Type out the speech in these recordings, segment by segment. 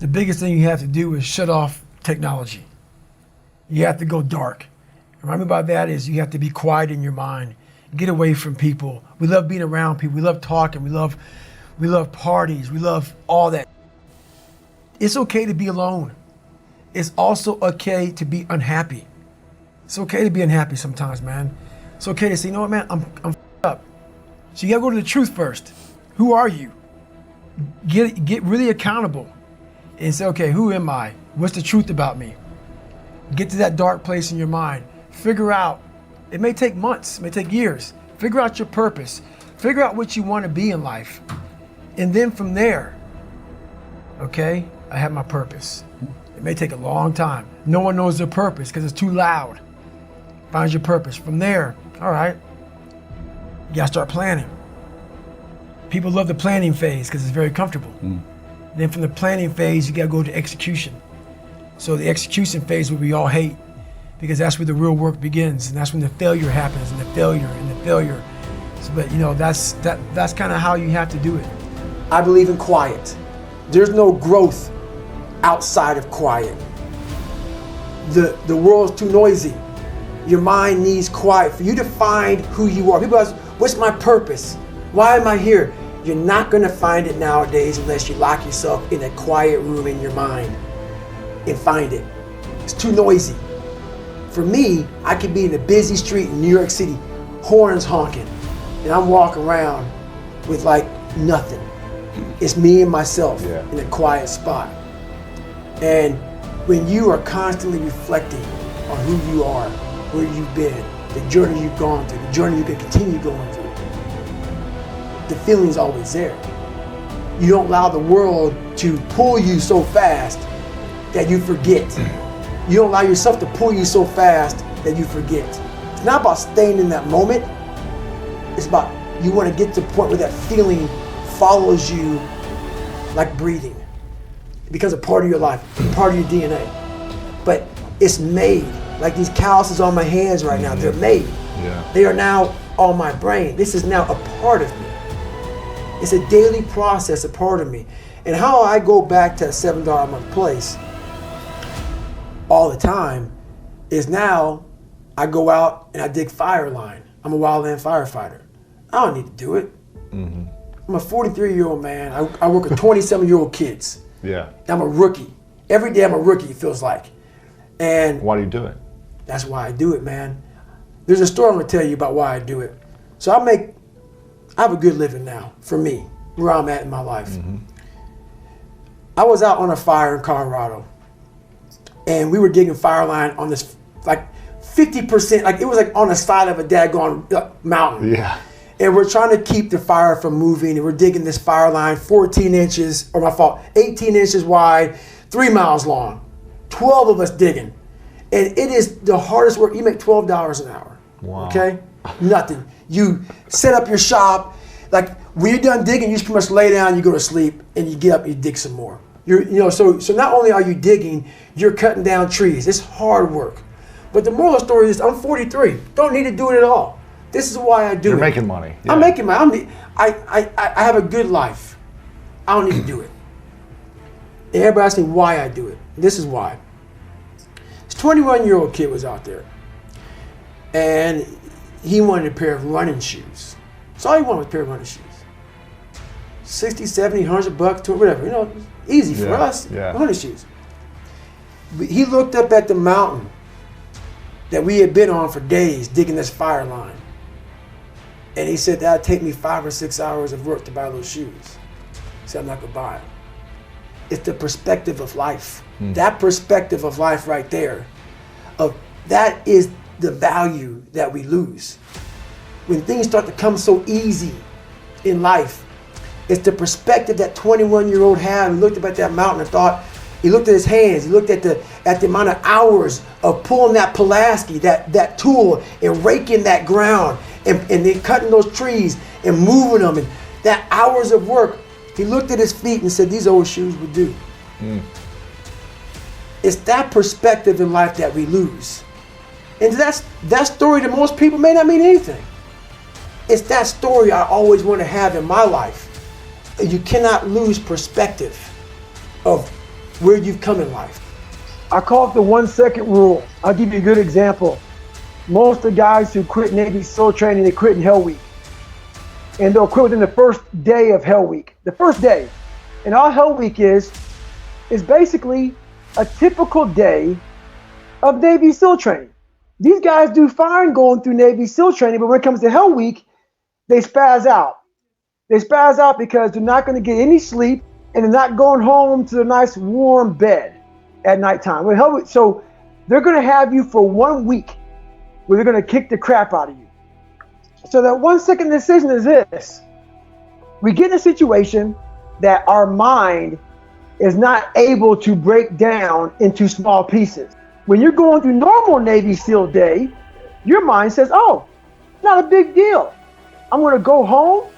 the biggest thing you have to do is shut off technology. You have to go dark. And what I mean by that is you have to be quiet in your mind. Get away from people. We love being around people. We love talking. We love parties. We love all that. It's okay to be alone. It's also okay to be unhappy. It's okay to be unhappy sometimes, man. It's okay to say, you know what, man, I'm up. So you gotta go to the truth first. Who are you? Get really accountable and say, okay, who am I? What's the truth about me? Get to that dark place in your mind. Figure out, it may take months, it may take years. Figure out your purpose. Figure out what you want to be in life. And then from there, okay, I have my purpose. It may take a long time. No one knows their purpose because it's too loud. Find your purpose. From there, all right, you gotta start planning. People love the planning phase because it's very comfortable. Then from the planning phase, you gotta go to execution. So the execution phase will we all hate because that's where the real work begins, and that's when the failure happens, and the failure. So, but you know, that's kind of how you have to do it. I believe in quiet. There's no growth outside of quiet. The world's too noisy. Your mind needs quiet for you to find who you are. People ask, what's my purpose? Why am I here? You're not gonna find it nowadays unless you lock yourself in a quiet room in your mind and find it. It's too noisy. For me, I could be in a busy street in New York City, horns honking, and I'm walking around with like nothing. It's me and myself in a quiet spot. And when you are constantly reflecting on who you are, where you've been, the journey you've gone through, the journey you can continue going through, the feeling's always there. You don't allow the world to pull you so fast that you forget. You don't allow yourself to pull you so fast that you forget. It's not about staying in that moment. It's about you want to get to the point where that feeling follows you like breathing. It becomes a part of your life, part of your DNA. But it's made. Like these calluses on my hands right now, they're made. Yeah. They are now on my brain. This is now a part of me. It's a daily process, a part of me. And how I go back to a $7 a month place all the time is now I go out and I dig Fireline. I'm a wildland firefighter. I don't need to do it. I'm a 43-year-old man. I work with 27-year-old kids. Yeah. I'm a rookie. Every day I'm a rookie, it feels like. And why do you do it? that's why I do it, man. There's a story I'm gonna tell you about why I do it. So I have a good living now, for me, where I'm at in my life. I was out on a fire in Colorado, and we were digging Fireline on this, like 50%, like it was like on the side of a daggone mountain. Yeah. And we're trying to keep the fire from moving, and we're digging this Fireline 14 inches, or my fault, 18 inches wide, 3 miles long. 12 of us digging. And it is the hardest work. You make $12 an hour. Wow. Okay? Nothing. You set up your shop. Like when you're done digging, you just pretty much lay down, you go to sleep, and you get up and you dig some more. So not only are you digging, you're cutting down trees. It's hard work. But the moral of the story is I'm 43. Don't need to do it at all. This is why I do it. You're making money. Yeah. I'm making money. I have a good life. I don't need to do it. And everybody asks me why I do it. This is why. This 21-year-old kid was out there, and he wanted a pair of running shoes. So all he wanted was a pair of running shoes. 60, 70, 100 bucks, whatever. You know, easy for us. Yeah. Running shoes. But he looked up at the mountain that we had been on for days digging this Fireline. And he said, that'd take me 5 or 6 hours of work to buy those shoes. He said, I'm not gonna buy them. It's the perspective of life. That perspective of life right there, that is the value that we lose. When things start to come so easy in life, it's the perspective that 21-year-old had. He looked up at that mountain and thought, he looked at his hands, he looked at the amount of hours of pulling that Pulaski, that tool, and raking that ground, and then cutting those trees and moving them, and that hours of work. He looked at his feet and said, these old shoes would do. It's that perspective in life that we lose. And that story to most people may not mean anything. It's that story I always want to have in my life. You cannot lose perspective of where you've come in life. I call it the 1 second rule. I'll give you a good example. Most of the guys who quit Navy SEAL training, they quit in Hell Week. And they'll quit within the first day of Hell Week. The first day. And all Hell Week is basically a typical day of Navy SEAL training. These guys do fine going through Navy SEAL training, but when it comes to Hell Week, they spaz out. They spaz out because they're not going to get any sleep and they're not going home to a nice warm bed at nighttime. So they're going to have you for 1 week where they're going to kick the crap out of you. So that 1 second decision is this. We get in a situation that our mind is not able to break down into small pieces. When you're going through normal Navy SEAL day, your mind says, oh, not a big deal. I'm going to go home,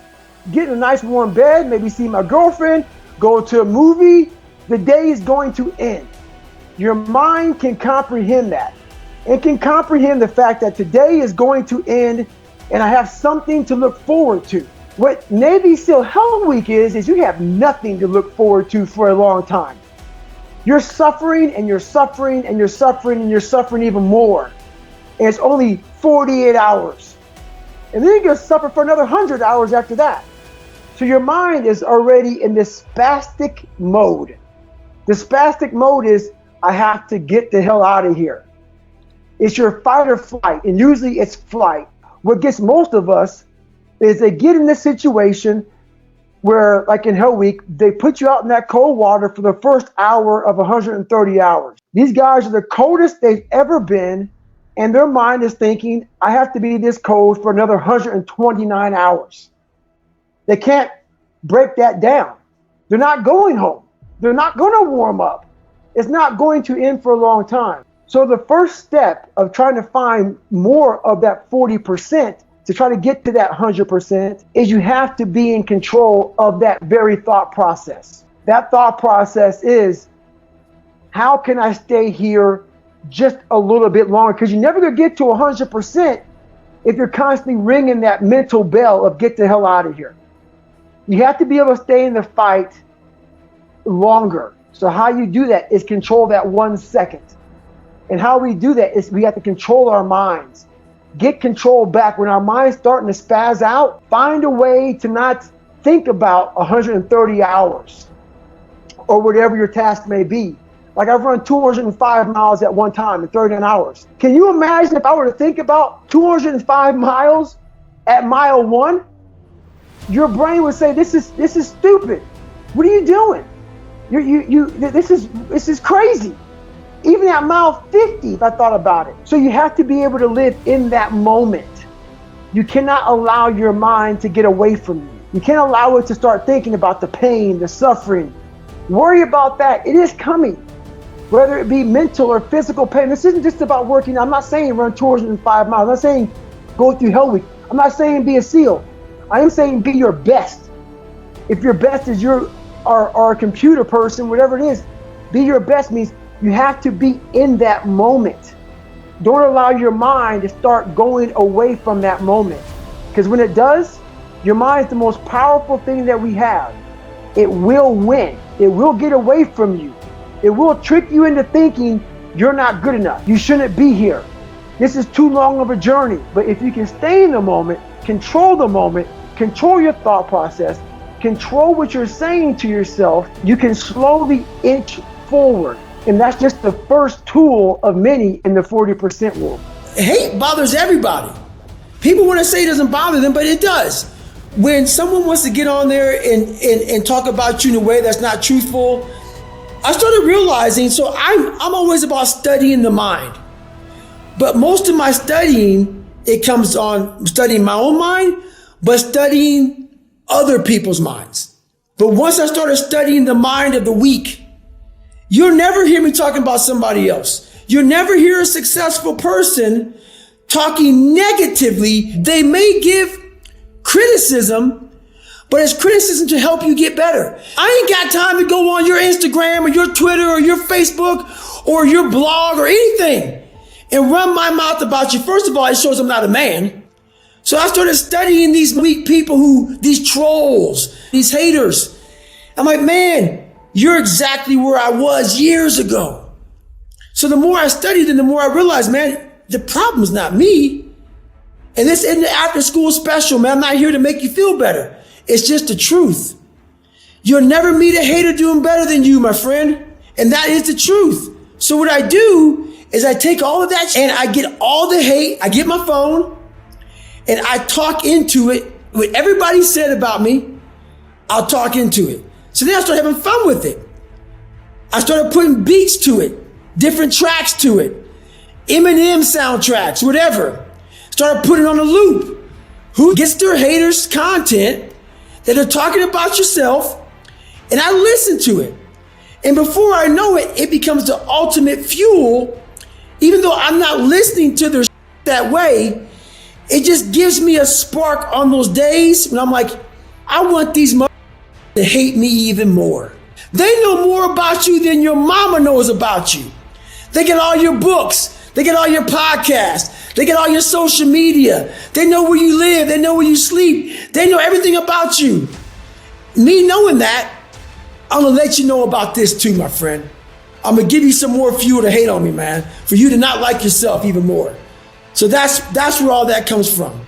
get in a nice warm bed, maybe see my girlfriend, go to a movie. The day is going to end. Your mind can comprehend that. It can comprehend the fact that today is going to end and I have something to look forward to. What Navy SEAL Hell Week is you have nothing to look forward to for a long time. You're suffering and you're suffering and you're suffering and you're suffering even more. And it's only 48 hours. And then you're going to suffer for another 100 hours after that. So your mind is already in this spastic mode. The spastic mode is, I have to get the hell out of here. It's your fight or flight, and usually it's flight. What gets most of us is they get in this situation where, like in Hell Week, they put you out in that cold water for the first hour of 130 hours. These guys are the coldest they've ever been, and their mind is thinking, I have to be this cold for another 129 hours. They can't break that down. They're not going home. They're not going to warm up. It's not going to end for a long time. So the first step of trying to find more of that 40% to try to get to that 100% is you have to be in control of that very thought process. That thought process is, how can I stay here just a little bit longer? Because you're never going to get to 100% if you're constantly ringing that mental bell of get the hell out of here. You have to be able to stay in the fight longer. So how you do that is control that 1 second. And how we do that is we have to control our minds. Get control back. When our mind's starting to spaz out, find a way to not think about 130 hours or whatever your task may be. Like I've run 205 miles at one time in 39 hours. Can you imagine if I were to think about 205 miles at mile 1? Your brain would say, this is stupid. What are you doing? This is crazy. Even at mile 50, if I thought about it. So you have to be able to live in that moment. You cannot allow your mind to get away from you. You can't allow it to start thinking about the pain, the suffering. Worry about that. It is coming. Whether it be mental or physical pain. This isn't just about working. I'm not saying run 205 miles. I'm not saying go through Hell Week. I'm not saying be a SEAL. I am saying be your best. If your best is or a computer person, whatever it is, be your best means you have to be in that moment. Don't allow your mind to start going away from that moment. Because when it does, your mind is the most powerful thing that we have. It will win. It will get away from you. It will trick you into thinking you're not good enough. You shouldn't be here. This is too long of a journey. But if you can stay in the moment, control your thought process, control what you're saying to yourself, you can slowly inch forward. And that's just the first tool of many in the 40% rule. Hate bothers everybody. People want to say it doesn't bother them, but it does. When someone wants to get on there and talk about you in a way that's not truthful, I started realizing, so I'm always about studying the mind. But most of my studying, it comes on studying my own mind, but studying other people's minds. But once I started studying the mind of the weak, you'll never hear me talking about somebody else. You'll never hear a successful person talking negatively. They may give criticism, but it's criticism to help you get better. I ain't got time to go on your Instagram or your Twitter or your Facebook or your blog or anything and run my mouth about you. First of all, it shows I'm not a man. So I started studying these weak people, these trolls, these haters. I'm like, man, you're exactly where I was years ago. So the more I studied and the more I realized, man, the problem's not me. And this isn't the after school special, man. I'm not here to make you feel better. It's just the truth. You'll never meet a hater doing better than you, my friend. And that is the truth. So what I do is I take all of that and I get all the hate. I get my phone and I talk into it. What everybody said about me, I'll talk into it. So then I started having fun with it. I started putting beats to it, different tracks to it, Eminem soundtracks, whatever. Started putting on a loop. Who gets their haters' content that they're talking about yourself, and I listen to it. And before I know it, it becomes the ultimate fuel. Even though I'm not listening to their that way, it just gives me a spark on those days when I'm like, I want these to hate me even more. They know more about you than your mama knows about you. They get all your books. They get all your podcasts. They get all your social media. They know where you live. They know where you sleep. They know everything about you. Me knowing that, I'm going to let you know about this too, my friend. I'm going to give you some more fuel to hate on me, man, for you to not like yourself even more. So that's where all that comes from.